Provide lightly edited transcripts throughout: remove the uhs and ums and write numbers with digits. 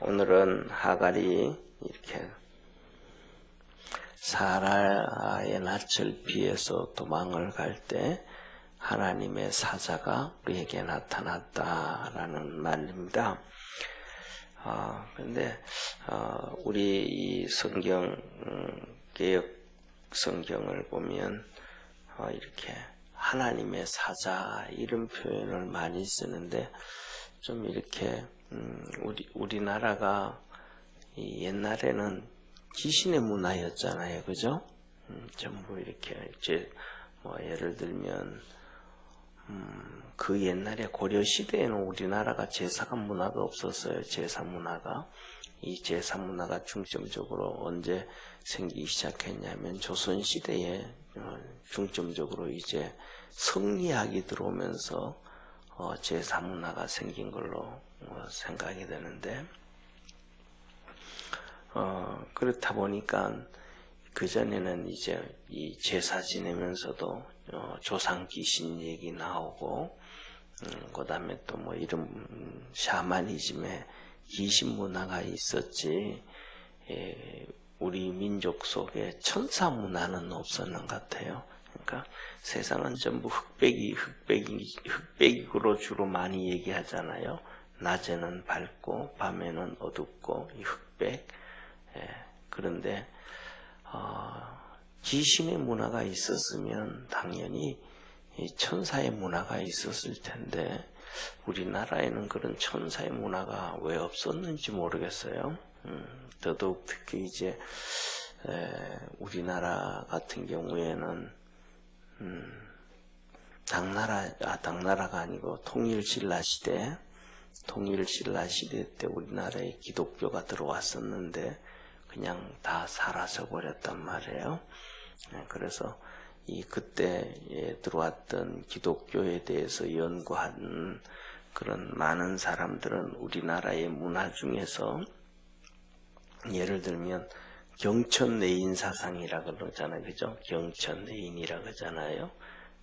오늘은 하갈이 이렇게 사라의 낯을 피해서 도망을 갈 때 하나님의 사자가 우리에게 나타났다라는 말입니다. 그런데 우리 이 성경 개역 성경을 보면 이렇게 하나님의 사자 이런 표현을 많이 쓰는데 좀 이렇게 우리나라가 옛날에는 귀신의 문화였잖아요, 그죠? 전부 이렇게 예를 들면 그 옛날에 고려 시대에는 우리나라가 제사가 문화가 없었어요. 제사 문화가 이 제사 문화가 중점적으로 언제 생기기 시작했냐면 조선 시대에 중점적으로 이제 성리학이 들어오면서 제사 문화가 생긴 걸로 생각이 되는데 그렇다 보니까 그 전에는 이제 이 제사 지내면서도 조상 귀신 얘기 나오고 그 다음에 또 뭐 이런 샤머니즘에 귀신 문화가 있었지 우리 민족 속에 천사 문화는 없었는 것 같아요. 그러니까 세상은 전부 흑백으로 주로 많이 얘기하잖아요. 낮에는 밝고 밤에는 어둡고 이 흑백. 그런데 귀신의 문화가 있었으면 당연히 천사의 문화가 있었을 텐데 우리나라에는 그런 천사의 문화가 왜 없었는지 모르겠어요. 더더욱 특히 이제 우리나라 같은 경우에는 당나라가 아니고 통일신라 시대 때 우리나라에 기독교가 들어왔었는데 그냥 다 사라져 버렸단 말이에요. 그래서 그때에 들어왔던 기독교에 대해서 연구한 그런 많은 사람들은 우리나라의 문화 중에서 예를 들면 경천내인 사상이라 그러잖아요, 그죠? 경천내인이라 그러잖아요.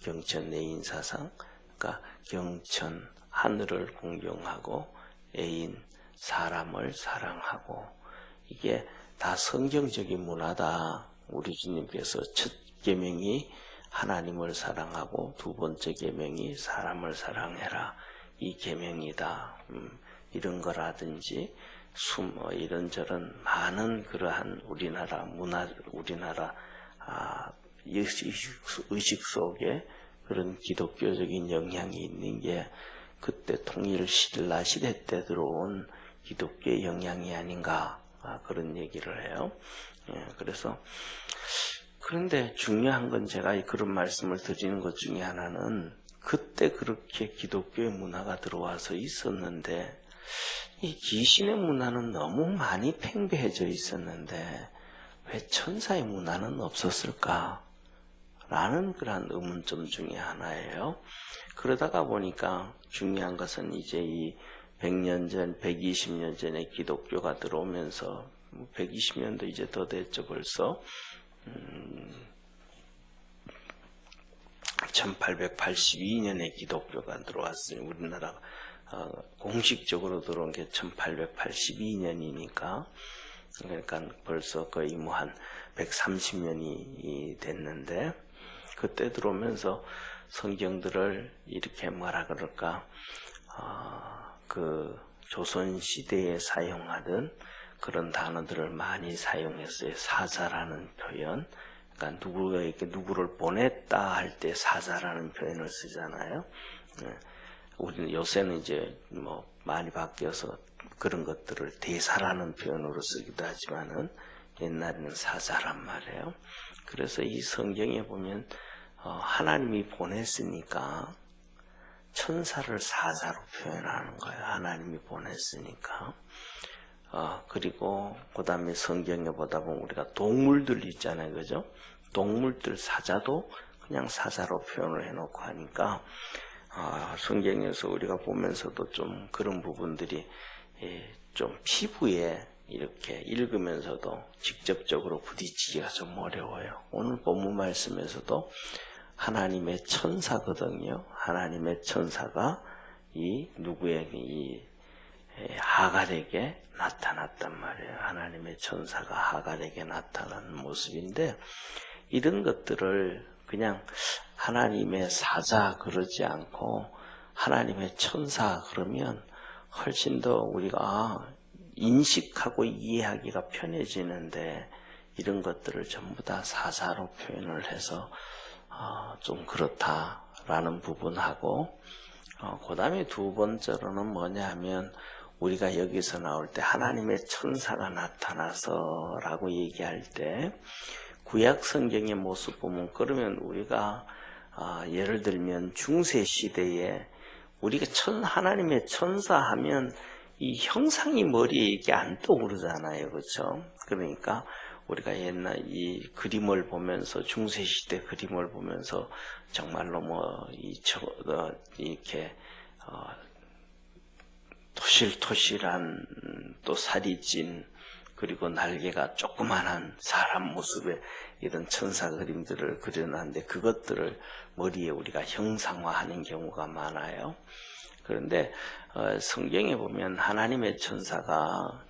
경천내인 사상, 그러니까 경천 하늘을 공경하고 애인 사람을 사랑하고 이게 다 성경적인 문화다. 우리 주님께서 첫 계명이 하나님을 사랑하고 두 번째 계명이 사람을 사랑해라. 이 계명이다. 이런 거라든지 이런저런 많은 그러한 우리나라 문화, 우리나라 의식 속에 그런 기독교적인 영향이 있는 게 그때 통일신라 시대 때 들어온 기독교의 영향이 아닌가 그런 얘기를 해요. 그래서 그런데 중요한 건 제가 그런 말씀을 드리는 것 중에 하나는 그때 그렇게 기독교의 문화가 들어와서 있었는데 이 귀신의 문화는 너무 많이 팽배해져 있었는데 왜 천사의 문화는 없었을까? 라는 그런 의문점 중에 하나예요. 그러다가 보니까 중요한 것은 이제 이 100년 전, 120년 전에 기독교가 들어오면서 120년도 이제 더 됐죠 벌써. 1882년에 기독교가 들어왔으니 우리나라 공식적으로 들어온 게 1882년이니까 그러니까 벌써 거의 뭐 한 130년이 됐는데 그때 들어오면서 성경들을 이렇게 뭐라 그럴까 그 조선 시대에 사용하던 그런 단어들을 많이 사용했어요. 사자라는 표현. 그러니까 누구에게 누구를 보냈다 할 때 사자라는 표현을 쓰잖아요. 우리는 요새는 이제 뭐 많이 바뀌어서 그런 것들을 대사라는 표현으로 쓰기도 하지만은 옛날에는 사자란 말이에요. 그래서 이 성경에 보면 하나님이 보냈으니까 천사를 사자로 표현하는 거예요. 하나님이 보냈으니까. 그리고 그 다음에 성경에 보다 보면 우리가 동물들 있잖아요, 그죠? 동물들 사자도 그냥 사자로 표현을 해놓고 하니까 성경에서 우리가 보면서도 좀 그런 부분들이 좀 피부에 이렇게 읽으면서도 직접적으로 부딪히기가 좀 어려워요. 오늘 본문 말씀에서도 하나님의 천사거든요. 하나님의 천사가 이 누구에게 이 하갈에게 나타났단 말이에요. 하나님의 천사가 하갈에게 나타난 모습인데 이런 것들을 그냥 하나님의 사자 그러지 않고 하나님의 천사 그러면 훨씬 더 우리가 인식하고 이해하기가 편해지는데 이런 것들을 전부 다 사자로 표현을 해서 좀 그렇다라는 부분하고 그 다음에 두 번째로는 뭐냐 하면 우리가 여기서 나올 때 하나님의 천사가 나타나서 라고 얘기할 때 구약 성경의 모습 보면 그러면 우리가 예를 들면 중세 시대에 우리가 하나님의 천사 하면 이 형상이 머리에 이게 안 떠오르잖아요. 그렇죠? 그러니까 우리가 옛날 이 그림을 보면서 중세 시대 그림을 보면서 정말로 이렇게 토실토실한 또 살이 찐 그리고 날개가 조그만한 사람 모습의 이런 천사 그림들을 그려놨는데 그것들을 머리에 우리가 형상화하는 경우가 많아요. 그런데 성경에 보면 하나님의 천사가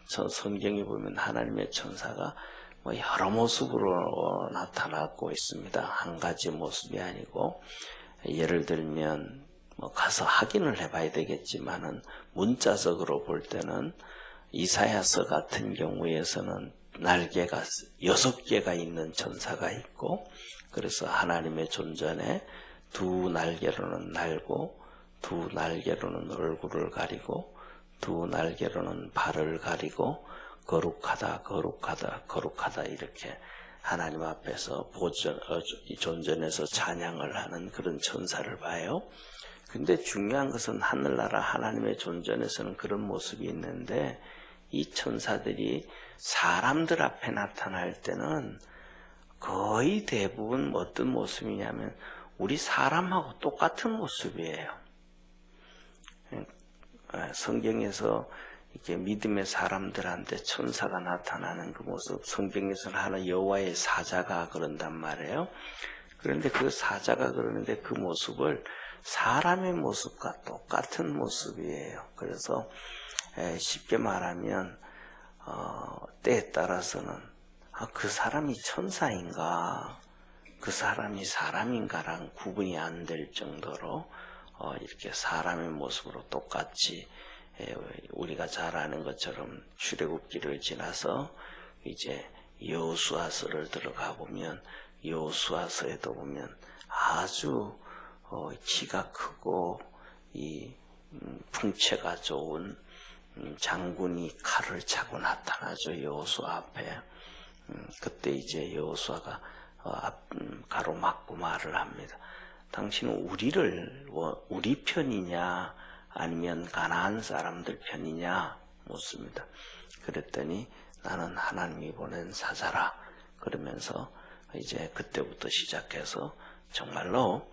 여러 모습으로 나타나고 있습니다. 한 가지 모습이 아니고 예를 들면 가서 확인을 해봐야 되겠지만은 문자적으로 볼 때는 이사야서 같은 경우에서는 날개가 6개가 있는 천사가 있고 그래서 하나님의 존전에 두 날개로는 날고 두 날개로는 얼굴을 가리고 두 날개로는 발을 가리고 거룩하다 거룩하다 거룩하다 이렇게 하나님 앞에서 존전해서 찬양을 하는 그런 천사를 봐요. 근데 중요한 것은 하늘나라 하나님의 존전에서는 그런 모습이 있는데 이 천사들이 사람들 앞에 나타날 때는 거의 대부분 어떤 모습이냐면 우리 사람하고 똑같은 모습이에요. 성경에서 이렇게 믿음의 사람들한테 천사가 나타나는 그 모습, 성경에서는 하나 여호와의 사자가 그런단 말이에요. 그런데 그 사자가 그러는데 그 모습을 사람의 모습과 똑같은 모습이에요. 그래서 쉽게 말하면 때에 따라서는 그 사람이 천사인가 그 사람이 사람인가랑 구분이 안 될 정도로 이렇게 사람의 모습으로 똑같이 우리가 잘 아는 것처럼 출애굽기를 지나서 이제 여호수아서를 들어가 보면 여호수아서에도 보면 아주 키가 크고 이 풍채가 좋은 장군이 칼을 차고 나타나죠. 여호수아 앞에. 그때 이제 여호수아가 가로막고 말을 합니다. 당신은 우리 편이냐 아니면 가나안 사람들 편이냐 묻습니다. 그랬더니 나는 하나님이 보낸 사자라 그러면서 이제 그때부터 시작해서 정말로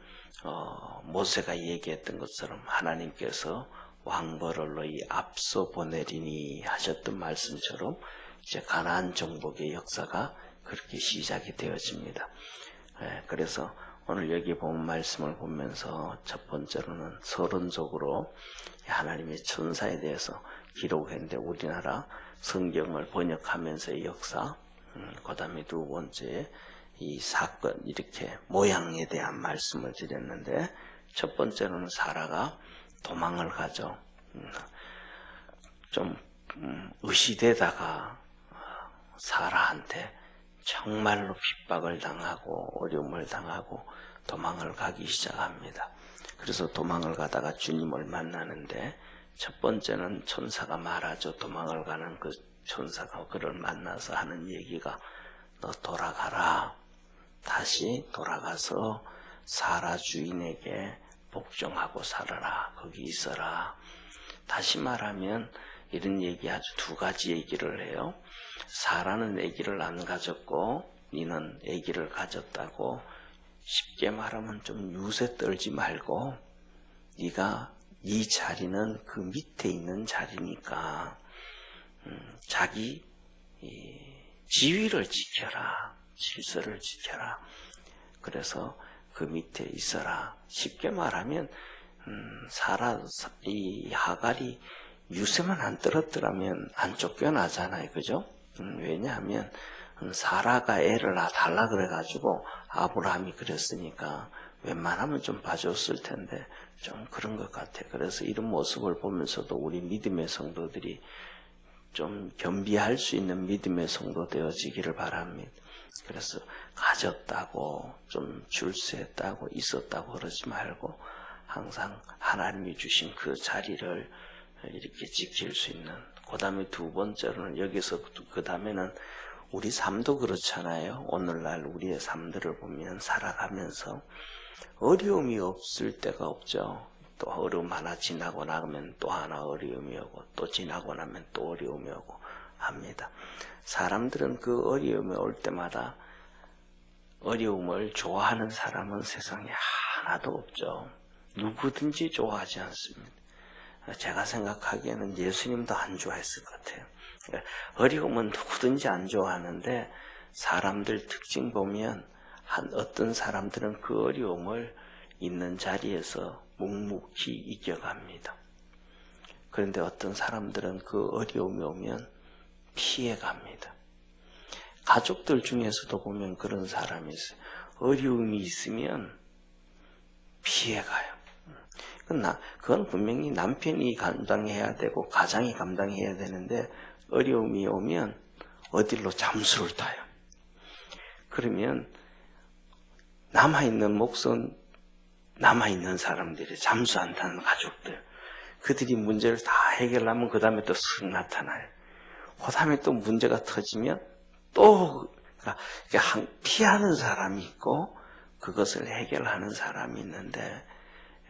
모세가 얘기했던 것처럼 하나님께서 왕벌을 너희 앞서 보내리니 하셨던 말씀처럼 이제 가나안 정복의 역사가 그렇게 시작이 되어집니다. 그래서 오늘 여기 본 말씀을 보면서 첫 번째로는 서론적으로 하나님의 천사에 대해서 기록했는데 우리나라 성경을 번역하면서의 역사, 그 다음에 두 번째 이 사건 이렇게 모양에 대한 말씀을 드렸는데 첫 번째로는 사라가 도망을 가죠. 좀 의시되다가 사라한테 정말로 핍박을 당하고 어려움을 당하고 도망을 가기 시작합니다. 그래서 도망을 가다가 주님을 만나는데 첫 번째는 천사가 말하죠. 도망을 가는 그 천사가 그를 만나서 하는 얘기가 너 돌아가라. 다시 돌아가서 사라 주인에게 복종하고 살아라. 거기 있어라. 다시 말하면 이런 얘기 아주 두 가지 얘기를 해요. 사라는 아기를 안 가졌고 너는 아기를 가졌다고 쉽게 말하면 좀 유세 떨지 말고 네가 이 자리는 그 밑에 있는 자리니까 자기 지위를 지켜라. 질서를 지켜라. 그래서 그 밑에 있어라. 쉽게 말하면 이 하갈이 유세만 안 떨었더라면 안 쫓겨나잖아요. 그죠? 왜냐하면 사라가 애를 달라 그래가지고 아브라함이 그랬으니까 웬만하면 좀 봐줬을 텐데 좀 그런 것 같아요. 그래서 이런 모습을 보면서도 우리 믿음의 성도들이 좀 겸비할 수 있는 믿음의 성도 되어지기를 바랍니다. 그래서 가졌다고 좀 출세했다고 있었다고 그러지 말고 항상 하나님이 주신 그 자리를 이렇게 지킬 수 있는. 그 다음에 두 번째로는 여기서 그 다음에는 우리 삶도 그렇잖아요. 오늘날 우리의 삶들을 보면 살아가면서 어려움이 없을 때가 없죠. 또 어려움 하나 지나고 나면 또 하나 어려움이 오고 또 지나고 나면 또 어려움이 오고 합니다. 사람들은 그 어려움이 올 때마다 어려움을 좋아하는 사람은 세상에 하나도 없죠. 누구든지 좋아하지 않습니다. 제가 생각하기에는 예수님도 안 좋아했을 것 같아요. 어려움은 누구든지 안 좋아하는데 사람들 특징 보면 어떤 사람들은 그 어려움을 있는 자리에서 묵묵히 이겨갑니다. 그런데 어떤 사람들은 그 어려움이 오면 피해갑니다. 가족들 중에서도 보면 그런 사람이 있어요. 어려움이 있으면 피해가요. 그건 분명히 남편이 감당해야 되고 가장이 감당해야 되는데 어려움이 오면 어디로 잠수를 타요. 그러면 남아있는 사람들이 잠수 안 타는 가족들, 그들이 문제를 다 해결하면 그 다음에 또 쓱 나타나요. 그 다음에 또 문제가 터지면 또 피하는 사람이 있고 그것을 해결하는 사람이 있는데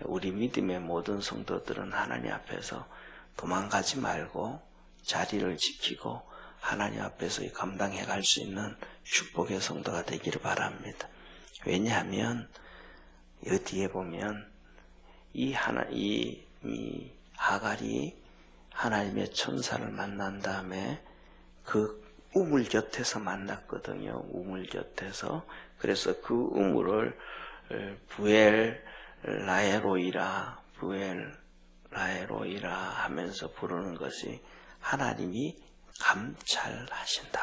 우리 믿음의 모든 성도들은 하나님 앞에서 도망가지 말고 자리를 지키고 하나님 앞에서 감당해 갈 수 있는 축복의 성도가 되기를 바랍니다. 왜냐하면 이 뒤에 보면 이 하갈이 하나님의 천사를 만난 다음에 그 우물 곁에서 만났거든요. 우물 곁에서. 그래서 그 우물을 부엘라에로이라 하면서 부르는 것이 하나님이 감찰하신다.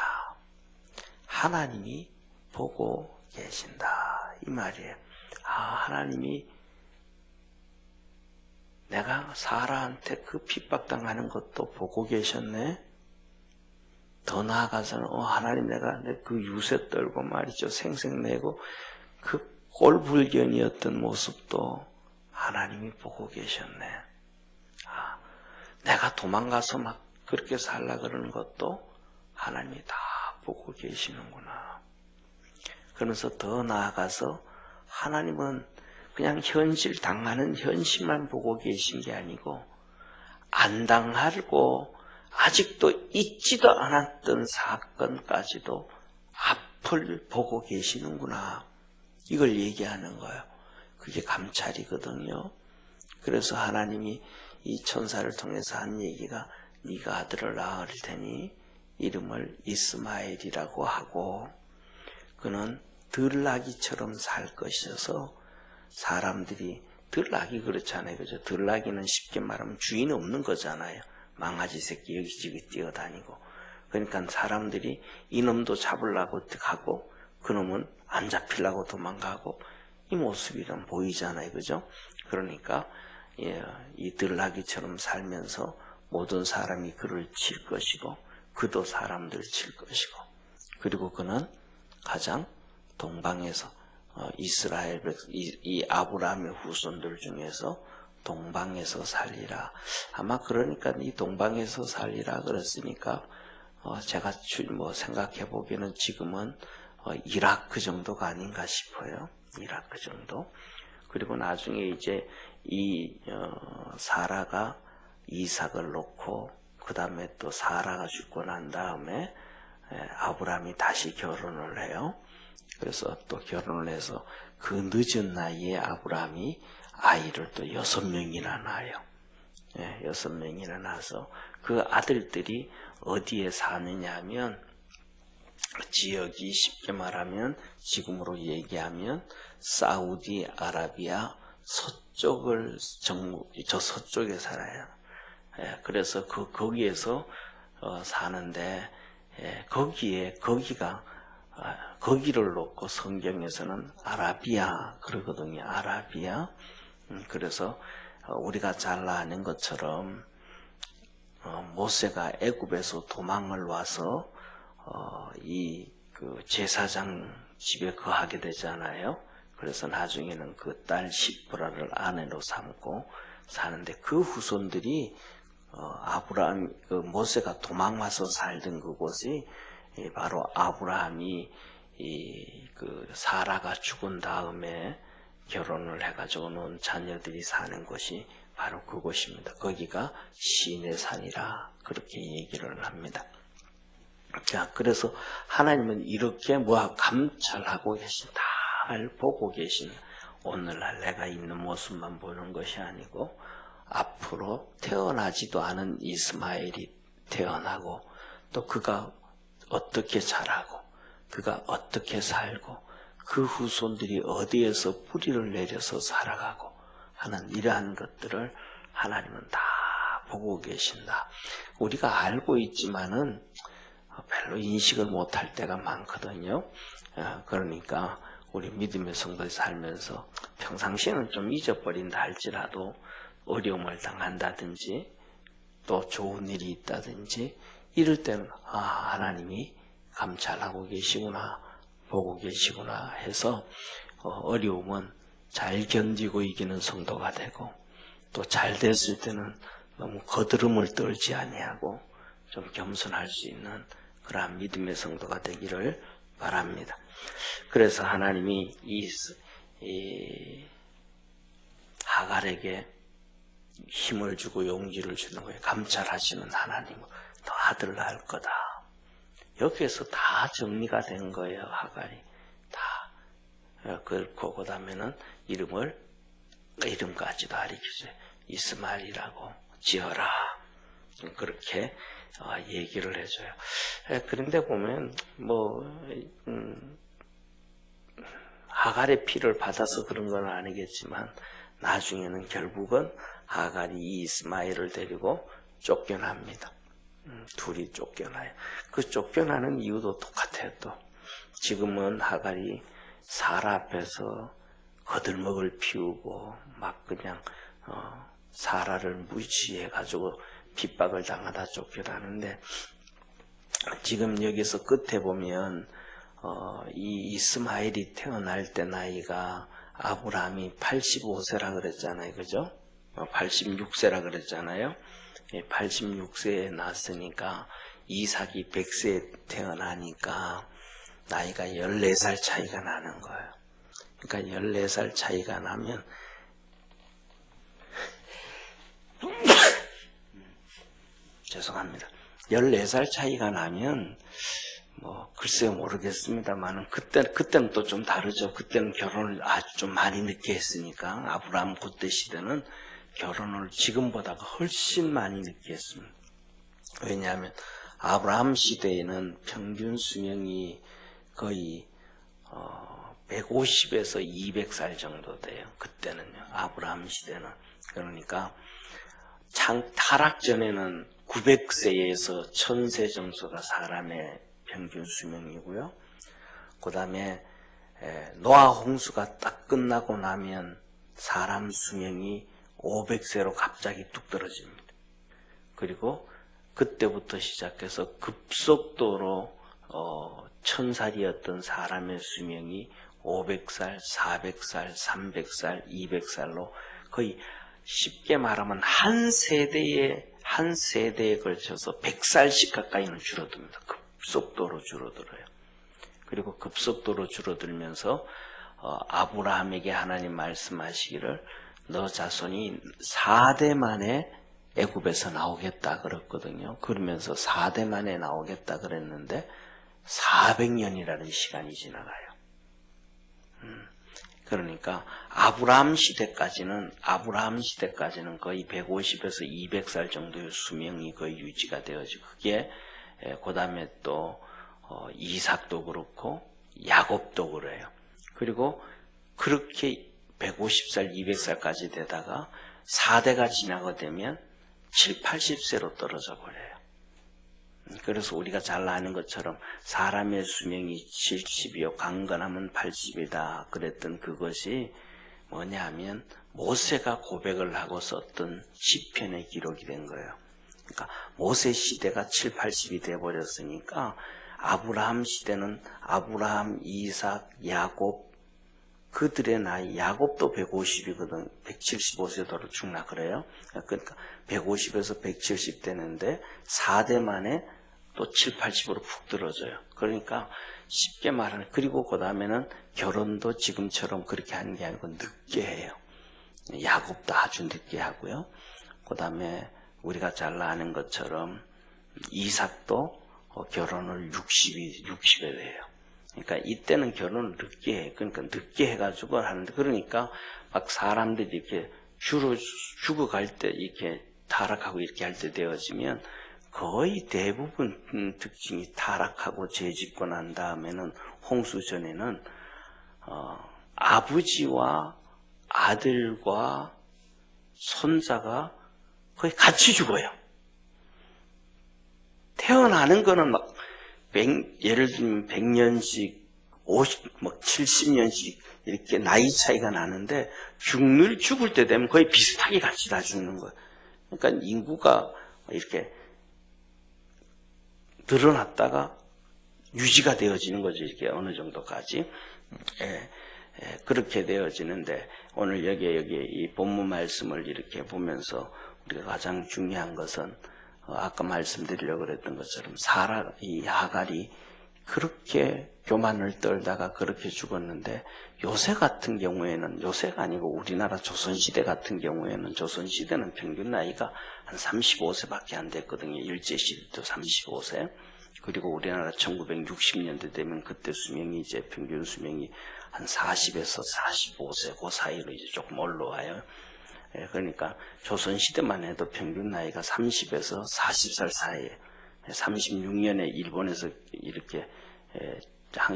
하나님이 보고 계신다. 이 말이에요. 하나님이 내가 사라한테 그 핍박당하는 것도 보고 계셨네. 더 나아가서는 하나님 내가 그 유세 떨고 말이죠. 생색내고 그 꼴불견이었던 모습도 하나님이 보고 계셨네. 내가 도망가서 막 그렇게 살라 그러는 것도 하나님이 다 보고 계시는구나. 그러면서 더 나아가서 하나님은 그냥 당하는 현실만 보고 계신 게 아니고 안 당하고 아직도 잊지도 않았던 사건까지도 앞을 보고 계시는구나. 이걸 얘기하는 거예요. 그게 감찰이거든요. 그래서 하나님이 이 천사를 통해서 한 얘기가 네가 아들을 낳을 테니 이름을 이스마엘이라고 하고 그는 들나귀처럼 살 것이어서 사람들이 들나귀 그렇잖아요. 그죠? 들나귀는 쉽게 말하면 주인 없는 거잖아요. 망아지 새끼 여기저기 뛰어다니고. 그러니까 사람들이 이놈도 잡으려고 가고 그놈은 안 잡히려고 도망가고 이 모습이 좀 보이잖아요. 그죠? 그러니까 이 들나귀처럼 살면서 모든 사람이 그를 칠 것이고 그도 사람들 칠 것이고 그리고 그는 가장 동방에서 이 아브라함의 후손들 중에서 동방에서 살리라. 아마 그러니까 이 동방에서 살리라 그랬으니까 제가 생각해 보기에는 지금은 이라크 정도가 아닌가 싶어요. 이라크 정도. 그리고 나중에 이제 이 사라가 이삭을 놓고 그 다음에 또 사라가 죽고 난 다음에 아브라함이 다시 결혼을 해요. 그래서 또 결혼을 해서 그 늦은 나이에 아브라함이 아이를 또 6명이나 낳아요. 6명이나 낳아서 그 아들들이 어디에 사느냐 하면 지역이 쉽게 말하면 지금으로 얘기하면 사우디아라비아 저 서쪽에 살아요. 그래서 거기에서 사는데 거기를 놓고 성경에서는 아라비아 그러거든요. 아라비아. 그래서 우리가 잘 아는 것처럼 모세가 애굽에서 도망을 와서 그 제사장 집에 거하게 되잖아요. 그래서 나중에는 그 딸 시프라를 아내로 삼고 사는데 그 후손들이 그 모세가 도망와서 살던 그곳이 바로 아브라함이 그 사라가 죽은 다음에 결혼을 해가지고 놓은 자녀들이 사는 곳이 바로 그곳입니다. 거기가 시내 산이라 그렇게 얘기를 합니다. 자, 그래서 하나님은 이렇게 감찰하고 계신, 잘 보고 계신, 오늘날 내가 있는 모습만 보는 것이 아니고 앞으로 태어나지도 않은 이스마엘이 태어나고 또 그가 어떻게 자라고 그가 어떻게 살고 그 후손들이 어디에서 뿌리를 내려서 살아가고 하는 이러한 것들을 하나님은 다 보고 계신다. 우리가 알고 있지만은 별로 인식을 못할 때가 많거든요. 그러니까 우리 믿음의 성도에 살면서 평상시에는 좀 잊어버린다 할지라도 어려움을 당한다든지 또 좋은 일이 있다든지 이럴 때는 하나님이 감찰하고 계시구나, 보고 계시구나 해서 어려움은 잘 견디고 이기는 성도가 되고 또 잘 됐을 때는 너무 거드름을 떨지 아니하고 좀 겸손할 수 있는 그러한 믿음의 성도가 되기를 바랍니다. 그래서 하나님이 이 하갈에게 힘을 주고 용기를 주는 거예요. 감찰하시는 하나님은 너 아들 낳을 거다. 여기에서 다 정리가 된 거예요. 하갈이 다. 그렇고 그 다음에는 이름까지도 가르쳐줘요. 이스마엘이라고 지어라. 그렇게 얘기를 해줘요. 그런데 보면 하갈의 피를 받아서 그런 건 아니겠지만 나중에는 결국은 하갈이 이 이스마엘을 데리고 쫓겨납니다. 둘이 쫓겨나요. 그 쫓겨나는 이유도 똑같아요. 또 지금은 하갈이 사라 앞에서 거들먹을 피우고 막 그냥 사라를 무시해가지고 핍박을 당하다 쫓겨나는데 지금 여기서 끝에 보면 이 이스마엘이 태어날 때 나이가 아브라함이 85세라 그랬잖아요. 그죠? 86세라 그랬잖아요. 86세에 낳았으니까 이삭이 100세에 태어나니까 나이가 14살 차이가 나는 거예요. 그러니까 14살 차이가 나면 죄송합니다. 14살 차이가 나면 글쎄요 모르겠습니다만 그때는 또 좀 다르죠. 그때는 결혼을 아주 좀 많이 늦게 했으니까 아브라함 그때 시대는 결혼을 지금보다 훨씬 많이 늦게 했습니다. 왜냐하면 아브라함 시대에는 평균 수명이 거의 150에서 200살 정도 돼요. 그때는요. 아브라함 시대는. 그러니까 타락 전에는 900세에서 1000세 정도가 사람의 평균 수명이고요. 그 다음에 노아 홍수가 딱 끝나고 나면 사람 수명이 500세로 갑자기 뚝 떨어집니다. 그리고 그때부터 시작해서 급속도로 1000살이었던 사람의 수명이 500살, 400살, 300살, 200살로 거의 쉽게 말하면 한 세대에 걸쳐서 100살씩 가까이는 줄어듭니다. 급속도로 줄어들어요. 그리고 급속도로 줄어들면서 아브라함에게 하나님 말씀하시기를 너 자손이 4대 만에 애굽에서 나오겠다 그랬거든요. 그러면서 4대 만에 나오겠다 그랬는데 400년이라는 시간이 지나가요. 그러니까 아브라함 시대까지는 거의 150에서 200살 정도의 수명이 거의 유지가 되어지고 그게 그 다음에 또 이삭도 그렇고 야곱도 그래요. 그리고 그렇게 150살, 200살까지 되다가 4대가 지나게 되면 7, 80세로 떨어져 버려요. 그래서 우리가 잘 아는 것처럼 사람의 수명이 70이요 강건하면 80이다 그랬던 그것이 뭐냐 하면 모세가 고백을 하고 썼던 시편의 기록이 된 거예요. 그러니까 모세 시대가 7, 80이 돼버렸으니까 아브라함 시대는 아브라함, 이삭, 야곱 그들의 나이, 야곱도 150이거든. 175세도로 죽나 그래요. 그러니까 150에서 170 되는데 4대 만에 또 7, 80으로 푹 들어져요. 그러니까 쉽게 말하면 그리고 그 다음에는 결혼도 지금처럼 그렇게 하는 게 아니고 늦게 해요. 야곱도 아주 늦게 하고요. 그 다음에 우리가 잘 아는 것처럼 이삭도 결혼을 60에 해요. 그러니까 이때는 결혼을 늦게 해. 그러니까 늦게 해가지고 하는데 그러니까 막 사람들이 이렇게 죽어갈 때 이렇게 타락하고 이렇게 할 때 되어지면 거의 대부분 특징이 타락하고 죄짓고 난 다음에는 홍수 전에는 아버지와 아들과 손자가 거의 같이 죽어요. 태어나는 거는 막 예를 들면 100년씩 70년씩 이렇게 나이 차이가 나는데 죽을 때 되면 거의 비슷하게 같이 다 죽는 거예요. 그러니까 인구가 이렇게 늘어났다가 유지가 되어지는 거죠. 이렇게 어느 정도까지. 그렇게 되어지는데 오늘 여기 이 본문 말씀을 이렇게 보면서 우리가 가장 중요한 것은 아까 말씀드리려고 그랬던 것처럼 이 하갈이 그렇게 교만을 떨다가 그렇게 죽었는데 요새 같은 경우에는 요새가 아니고 우리나라 조선시대 같은 경우에는 조선시대는 평균 나이가 한 35세밖에 안 됐거든요. 일제시대도 35세. 그리고 우리나라 1960년대 되면 그때 수명이 이제 평균 수명이 한 40에서 45세 그 사이로 이제 조금 올라와요. 그러니까 조선시대만 해도 평균 나이가 30에서 40살 사이에 36년에 일본에서 이렇게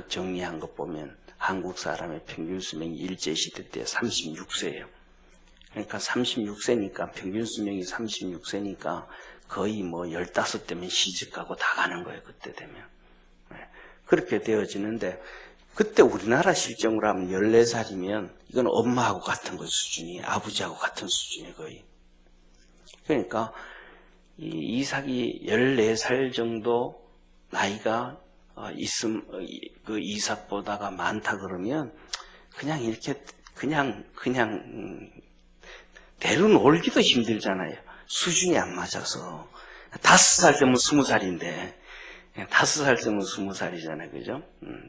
정리한 것 보면 한국 사람의 평균 수명이 일제시대 때 36세예요. 그러니까 36세니까 평균 수명이 36세니까 거의 뭐 15대면 시집가고 다 가는 거예요. 그때 되면. 그렇게 되어지는데 그때 우리나라 실정으로 하면 14살이면 이건 엄마하고 같은 거 수준이 아버지하고 같은 수준이 거의. 그러니까 이 이삭이 14살 정도 나이가 그 이삭보다가 많다 그러면 그냥 이렇게 그냥 데려놀기도 힘들잖아요. 수준이 안 맞아서. 5살 되면 20살인데 5살 되면 20살이잖아요. 그죠?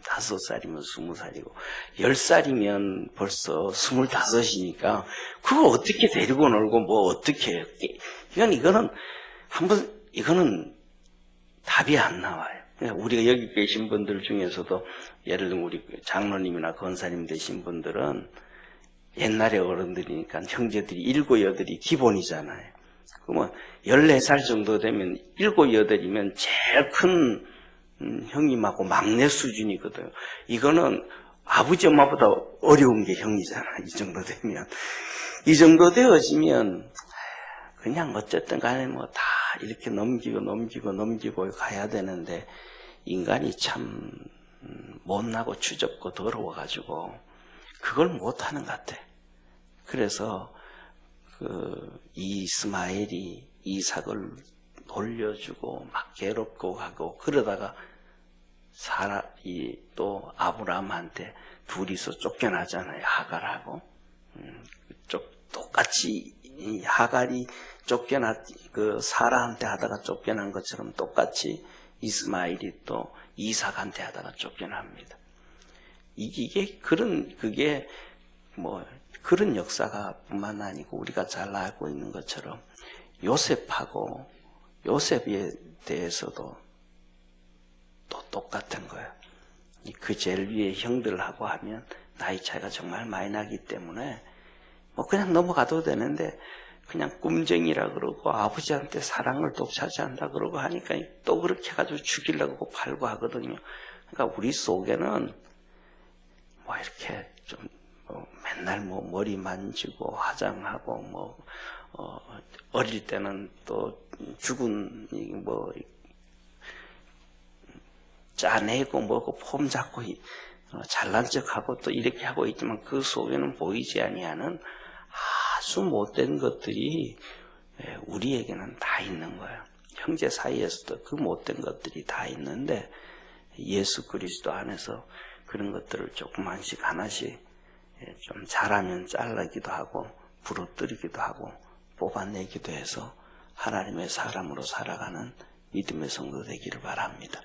5살이면 20살이고 10살이면 벌써 25이니까 그걸 어떻게 데리고 놀고 뭐 어떻게 해요? 이거는 답이 안 나와요. 우리가 여기 계신 분들 중에서도 예를 들면 우리 장로님이나 권사님 되신 분들은 옛날에 어른들이니까 형제들이 7, 8이 기본이잖아요. 그러면 14살 정도 되면 7, 8이면 제일 큰 형님하고 막내 수준이거든요. 이거는 아버지 엄마보다 어려운 게 형이잖아. 이 정도 되면. 이 정도 되어지면 그냥 어쨌든 간에 뭐 다 이렇게 넘기고 가야 되는데 인간이 참 못나고 추접고 더러워가지고 그걸 못하는 것 같아. 그래서 이스마엘이 이삭을 돌려주고 막 괴롭고 하고 그러다가 또 아브라함한테 둘이서 쫓겨나잖아요. 하갈하고 똑같이 하갈이 사라한테 하다가 쫓겨난 것처럼 똑같이 이스마엘이 또 이삭한테 하다가 쫓겨납니다. 그게 그런 역사가 뿐만 아니고 우리가 잘 알고 있는 것처럼 요셉에 대해서도 또 똑같은 거예요. 그 제일 위에 형들하고 하면 나이 차이가 정말 많이 나기 때문에 그냥 넘어가도 되는데 그냥 꿈쟁이라 그러고 아버지한테 사랑을 독차지한다 그러고 하니까 또 그렇게 해가지고 죽이려고 팔고 하거든요. 그러니까 우리 속에는 이렇게 좀 맨날 머리 만지고 화장하고 어릴 때는 또 죽은 짜내고 뭐고 폼 잡고 잘난 척하고 또 이렇게 하고 있지만 그 속에는 보이지 아니하는 아주 못된 것들이 우리에게는 다 있는 거예요. 형제 사이에서도 그 못된 것들이 다 있는데 예수 그리스도 안에서 그런 것들을 조금씩 하나씩 좀 잘하면 잘라기도 하고 부러뜨리기도 하고 뽑아내기도 해서 하나님의 사람으로 살아가는 믿음의 성도 되기를 바랍니다.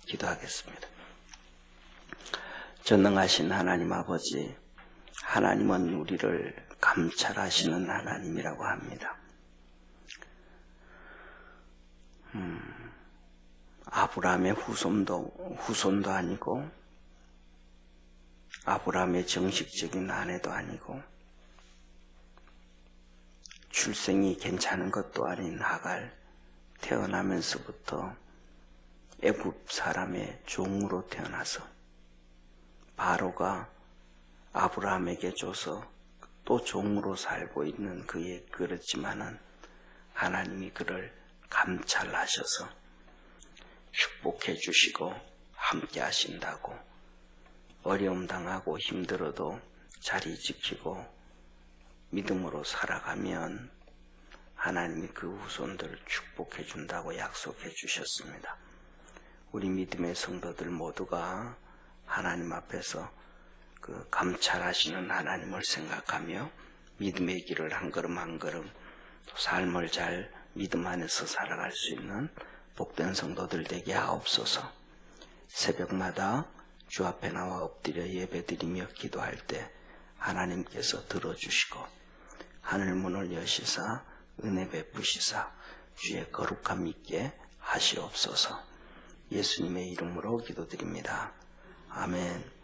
기도하겠습니다. 전능하신 하나님 아버지, 하나님은 우리를 감찰하시는 하나님이라고 합니다. 아브라함의 후손도 아니고 아브라함의 정식적인 아내도 아니고 출생이 괜찮은 것도 아닌 하갈, 태어나면서부터 애굽 사람의 종으로 태어나서 바로가 아브라함에게 줘서 또 종으로 살고 있는 그렇지만은 하나님이 그를 감찰하셔서 축복해 주시고 함께 하신다고, 어려움 당하고 힘들어도 자리 지키고 믿음으로 살아가면 하나님이 그 후손들을 축복해 준다고 약속해 주셨습니다. 우리 믿음의 성도들 모두가 하나님 앞에서 그 감찰하시는 하나님을 생각하며 믿음의 길을 한 걸음 한 걸음 삶을 잘 믿음 안에서 살아갈 수 있는 복된 성도들 되게 하옵소서. 새벽마다 주 앞에 나와 엎드려 예배드리며 기도할 때 하나님께서 들어주시고 하늘문을 여시사 은혜 베푸시사 주의 거룩함 있게 하시옵소서. 예수님의 이름으로 기도드립니다. 아멘.